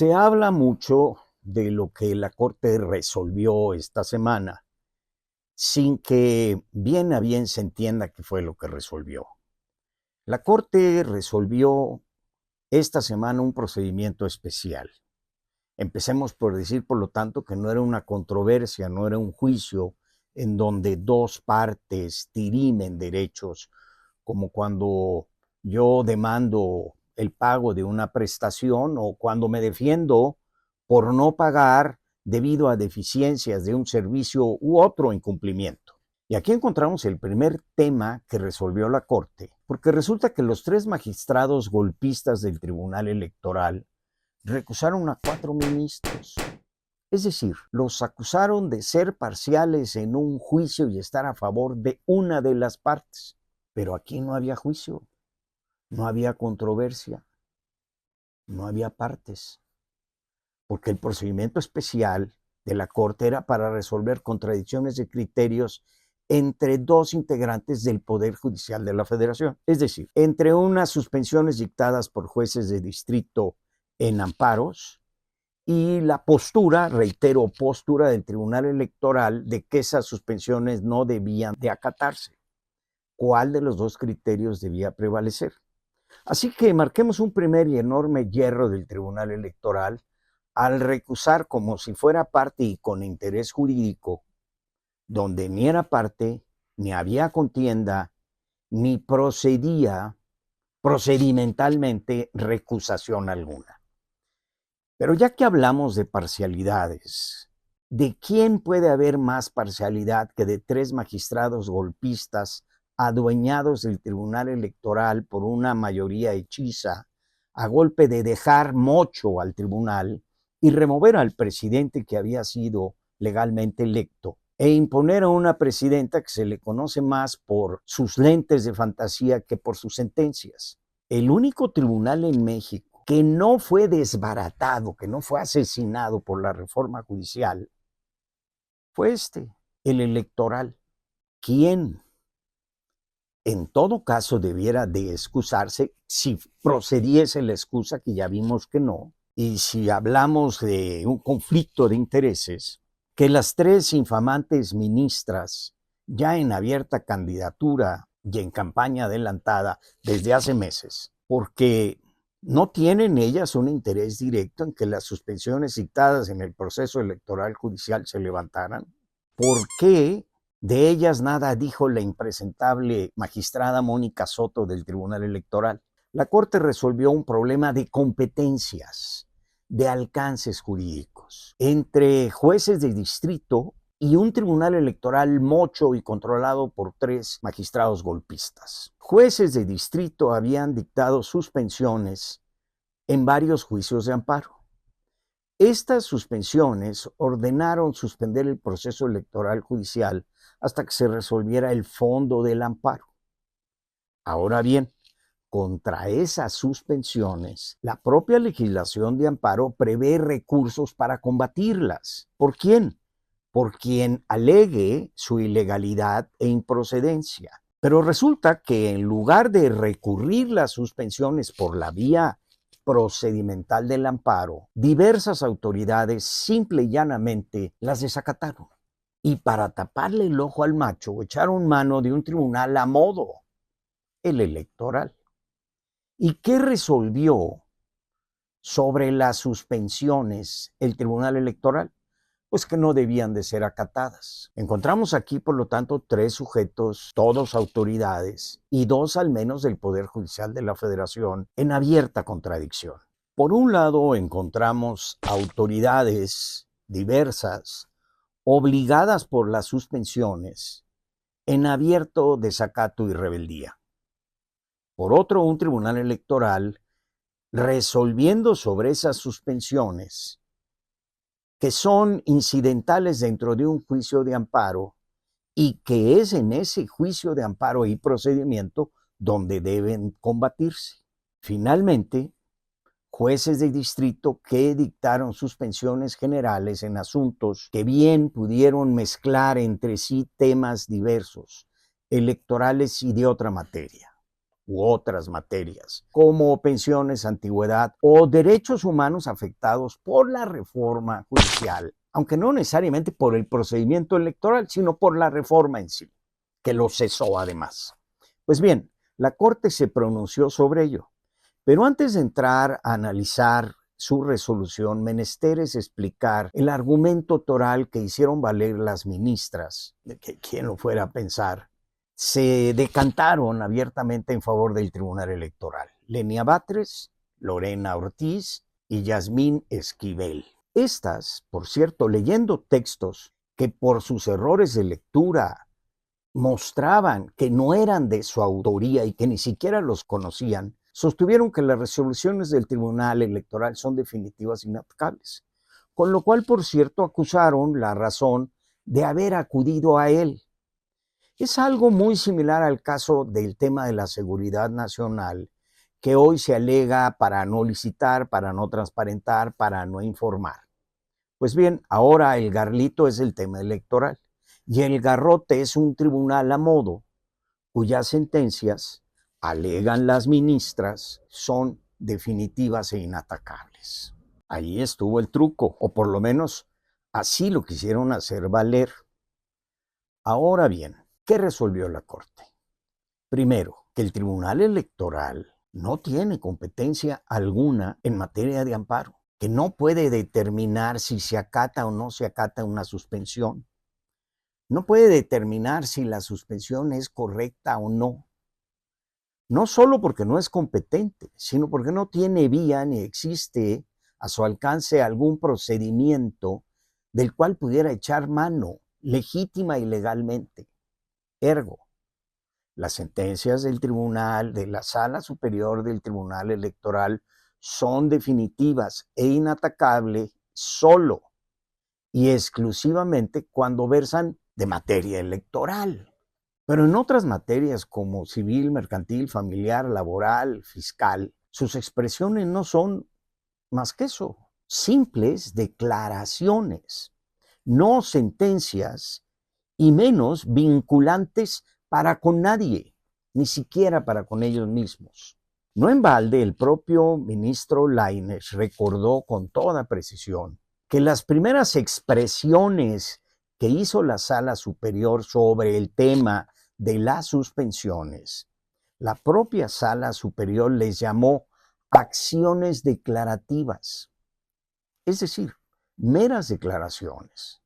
Se habla mucho de lo que la Corte resolvió esta semana, sin que bien a bien se entienda qué fue lo que resolvió. La Corte resolvió esta semana un procedimiento especial. Empecemos por decir, por lo tanto, que no era una controversia, no era un juicio en donde dos partes dirimen derechos, como cuando yo demando el pago de una prestación o cuando me defiendo por no pagar debido a deficiencias de un servicio u otro incumplimiento. Y aquí encontramos el primer tema que resolvió la Corte, porque resulta que los tres magistrados golpistas del Tribunal Electoral recusaron a 4 ministros. Es decir, los acusaron de ser parciales en un juicio y estar a favor de una de las partes. Pero aquí no había juicio, no había controversia, no había partes, porque el procedimiento especial de la Corte era para resolver contradicciones de criterios entre dos integrantes del Poder Judicial de la Federación. Es decir, entre unas suspensiones dictadas por jueces de distrito en amparos y la postura, reitero, postura del Tribunal Electoral de que esas suspensiones no debían de acatarse. ¿Cuál de los dos criterios debía prevalecer? Así que marquemos un primer y enorme hierro del Tribunal Electoral al recusar como si fuera parte y con interés jurídico, donde ni era parte, ni había contienda, ni procedía procedimentalmente recusación alguna. Pero ya que hablamos de parcialidades, ¿de quién puede haber más parcialidad que de tres magistrados golpistas adueñados del Tribunal Electoral por una mayoría hechiza, a golpe de dejar mocho al tribunal y remover al presidente que había sido legalmente electo, e imponer a una presidenta que se le conoce más por sus lentes de fantasía que por sus sentencias? El único tribunal en México que no fue desbaratado, que no fue asesinado por la reforma judicial, fue el electoral. ¿Quién en todo caso debiera de excusarse si procediese la excusa, que ya vimos que no? Y si hablamos de un conflicto de intereses, que las tres infamantes ministras, ya en abierta candidatura y en campaña adelantada desde hace meses, porque no tienen ellas un interés directo en que las suspensiones dictadas en el proceso electoral judicial se levantaran. ¿Por qué de ellas nada dijo la impresentable magistrada Mónica Soto del Tribunal Electoral? La Corte resolvió un problema de competencias, de alcances jurídicos, entre jueces de distrito y un tribunal electoral mocho y controlado por tres magistrados golpistas. Jueces de distrito habían dictado suspensiones en varios juicios de amparo. Estas suspensiones ordenaron suspender el proceso electoral judicial hasta que se resolviera el fondo del amparo. Ahora bien, contra esas suspensiones, la propia legislación de amparo prevé recursos para combatirlas. ¿Por quién? Por quien alegue su ilegalidad e improcedencia. Pero resulta que en lugar de recurrir las suspensiones por la vía procedimental del amparo, diversas autoridades simple y llanamente las desacataron. Y para taparle el ojo al macho, echaron mano de un tribunal a modo, el electoral. ¿Y qué resolvió sobre las suspensiones el Tribunal Electoral? Pues que no debían de ser acatadas. Encontramos aquí, por lo tanto, tres sujetos, todos autoridades, y dos al menos del Poder Judicial de la Federación, en abierta contradicción. Por un lado, encontramos autoridades diversas, obligadas por las suspensiones, en abierto desacato y rebeldía. Por otro, un tribunal electoral resolviendo sobre esas suspensiones que son incidentales dentro de un juicio de amparo y que es en ese juicio de amparo y procedimiento donde deben combatirse. Finalmente, jueces de distrito que dictaron suspensiones generales en asuntos que bien pudieron mezclar entre sí temas diversos, electorales y de otra materia. u otras materias, como pensiones, antigüedad o derechos humanos afectados por la reforma judicial, aunque no necesariamente por el procedimiento electoral, sino por la reforma en sí, que lo cesó además. Pues bien, la Corte se pronunció sobre ello, pero antes de entrar a analizar su resolución, menester es explicar el argumento toral que hicieron valer las ministras, de que quien lo fuera a pensar, se decantaron abiertamente en favor del Tribunal Electoral. Lenia Batres, Lorena Ortiz y Yasmín Esquivel. Estas, por cierto, leyendo textos que por sus errores de lectura mostraban que no eran de su autoría y que ni siquiera los conocían, sostuvieron que las resoluciones del Tribunal Electoral son definitivas e inatacables, con lo cual, por cierto, acusaron la razón de haber acudido a él. Es algo muy similar al caso del tema de la seguridad nacional, que hoy se alega para no licitar, para no transparentar, para no informar. Pues bien, ahora el garlito es el tema electoral y el garrote es un tribunal a modo cuyas sentencias, alegan las ministras, son definitivas e inatacables. Ahí estuvo el truco, o por lo menos así lo quisieron hacer valer. Ahora bien, ¿qué resolvió la Corte? Primero, que el Tribunal Electoral no tiene competencia alguna en materia de amparo, que no puede determinar si se acata o no se acata una suspensión. No puede determinar si la suspensión es correcta o no. No solo porque no es competente, sino porque no tiene vía ni existe a su alcance algún procedimiento del cual pudiera echar mano legítima y legalmente. Ergo, las sentencias del tribunal, de la Sala Superior del Tribunal Electoral, son definitivas e inatacables solo y exclusivamente cuando versan de materia electoral. Pero en otras materias como civil, mercantil, familiar, laboral, fiscal, sus expresiones no son más que eso, simples declaraciones, no sentencias y menos vinculantes para con nadie, ni siquiera para con ellos mismos. No en balde, el propio ministro Lainez recordó con toda precisión que las primeras expresiones que hizo la Sala Superior sobre el tema de las suspensiones, la propia Sala Superior les llamó acciones declarativas, es decir, meras declaraciones.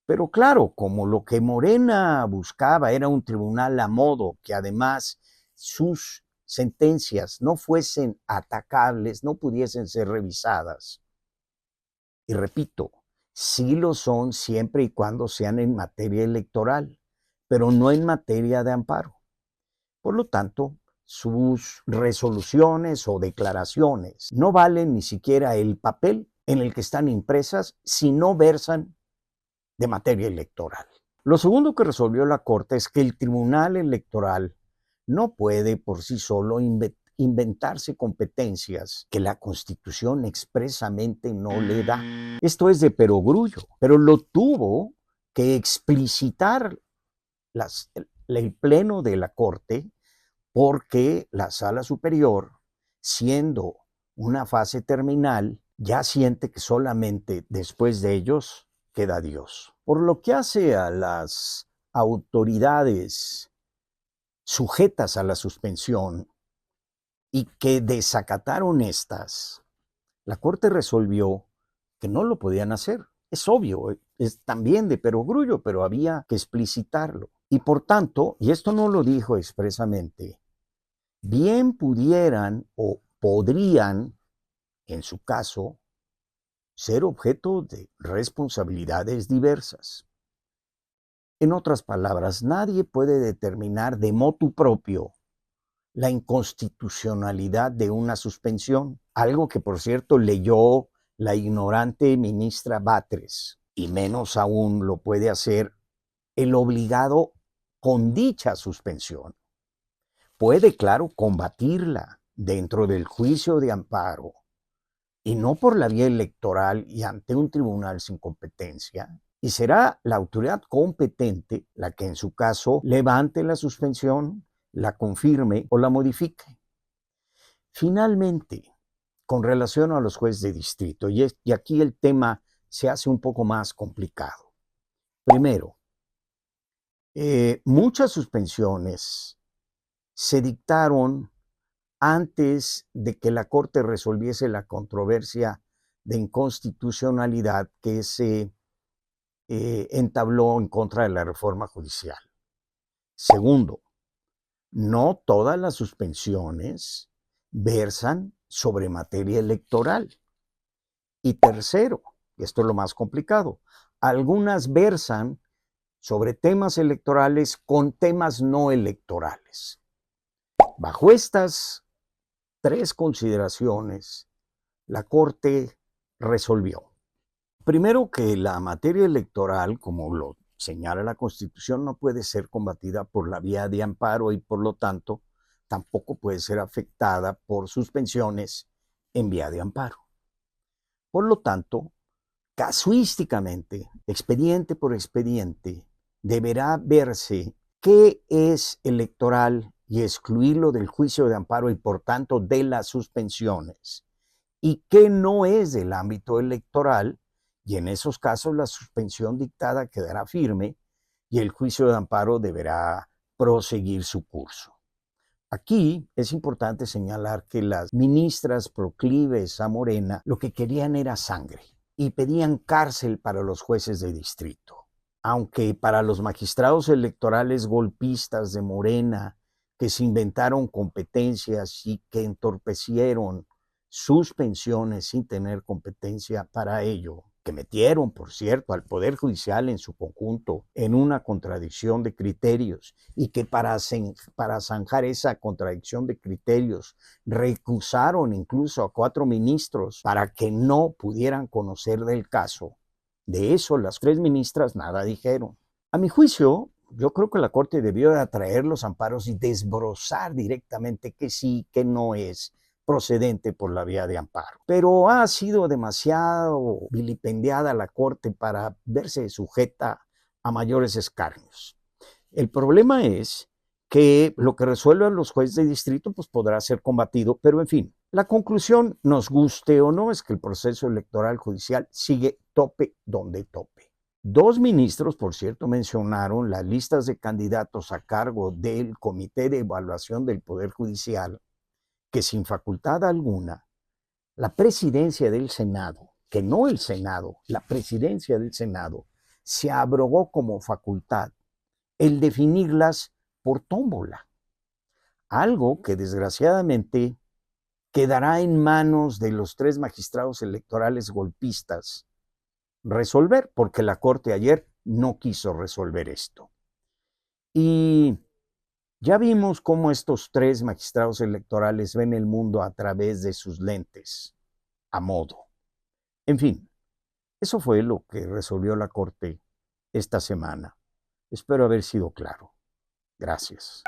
Pero claro, como lo que Morena buscaba era un tribunal a modo, que además sus sentencias no fuesen atacables, no pudiesen ser revisadas. Y repito, sí lo son siempre y cuando sean en materia electoral, pero no en materia de amparo. Por lo tanto, sus resoluciones o declaraciones no valen ni siquiera el papel en el que están impresas si no versan de materia electoral. Lo segundo que resolvió la Corte es que el Tribunal Electoral no puede por sí solo inventarse competencias que la Constitución expresamente no le da. Esto es de perogrullo, pero lo tuvo que explicitar el Pleno de la Corte, porque la Sala Superior, siendo una fase terminal, ya siente que solamente después de ellos queda Dios. Por lo que hace a las autoridades sujetas a la suspensión y que desacataron estas, la Corte resolvió que no lo podían hacer. Es obvio, es también de perogrullo, pero había que explicitarlo. Y por tanto, y esto no lo dijo expresamente, bien pudieran o podrían, en su caso, ser objeto de responsabilidades diversas. En otras palabras, nadie puede determinar de motu propio la inconstitucionalidad de una suspensión, algo que por cierto leyó la ignorante ministra Batres, y menos aún lo puede hacer el obligado con dicha suspensión. Puede, claro, combatirla dentro del juicio de amparo, y no por la vía electoral y ante un tribunal sin competencia, y será la autoridad competente la que en su caso levante la suspensión, la confirme o la modifique. Finalmente, con relación a los jueces de distrito, y aquí el tema se hace un poco más complicado. Primero, muchas suspensiones se dictaron antes de que la Corte resolviese la controversia de inconstitucionalidad que se entabló en contra de la reforma judicial. Segundo, no todas las suspensiones versan sobre materia electoral. Y tercero, y esto es lo más complicado, algunas versan sobre temas electorales con temas no electorales. Bajo estas tres consideraciones, la Corte resolvió. Primero, que la materia electoral, como lo señala la Constitución, no puede ser combatida por la vía de amparo y por lo tanto tampoco puede ser afectada por suspensiones en vía de amparo. Por lo tanto, casuísticamente, expediente por expediente, deberá verse qué es electoral y excluirlo del juicio de amparo y por tanto de las suspensiones, y qué no es del ámbito electoral, y en esos casos la suspensión dictada quedará firme y el juicio de amparo deberá proseguir su curso. Aquí es importante señalar que las ministras proclives a Morena lo que querían era sangre y pedían cárcel para los jueces de distrito. Aunque para los magistrados electorales golpistas de Morena, que se inventaron competencias y que entorpecieron suspensiones sin tener competencia para ello, que metieron, por cierto, al Poder Judicial en su conjunto en una contradicción de criterios y que para zanjar esa contradicción de criterios recusaron incluso a 4 ministros para que no pudieran conocer del caso. De eso las 3 ministras nada dijeron. A mi juicio, yo creo que la Corte debió de atraer los amparos y desbrozar directamente que sí, que no es procedente por la vía de amparo. Pero ha sido demasiado vilipendiada la Corte para verse sujeta a mayores escarnios. El problema es que lo que resuelvan los jueces de distrito pues podrá ser combatido, pero en fin, la conclusión, nos guste o no, es que el proceso electoral judicial sigue tope donde tope. 2 ministros, por cierto, mencionaron las listas de candidatos a cargo del Comité de Evaluación del Poder Judicial, que sin facultad alguna, la presidencia del Senado, que no el Senado, la presidencia del Senado, se abrogó como facultad el definirlas por tómbola, algo que desgraciadamente quedará en manos de los 3 magistrados electorales golpistas resolver, porque la Corte ayer no quiso resolver esto. Y ya vimos cómo estos 3 magistrados electorales ven el mundo a través de sus lentes, a modo. En fin, eso fue lo que resolvió la Corte esta semana. Espero haber sido claro. Gracias.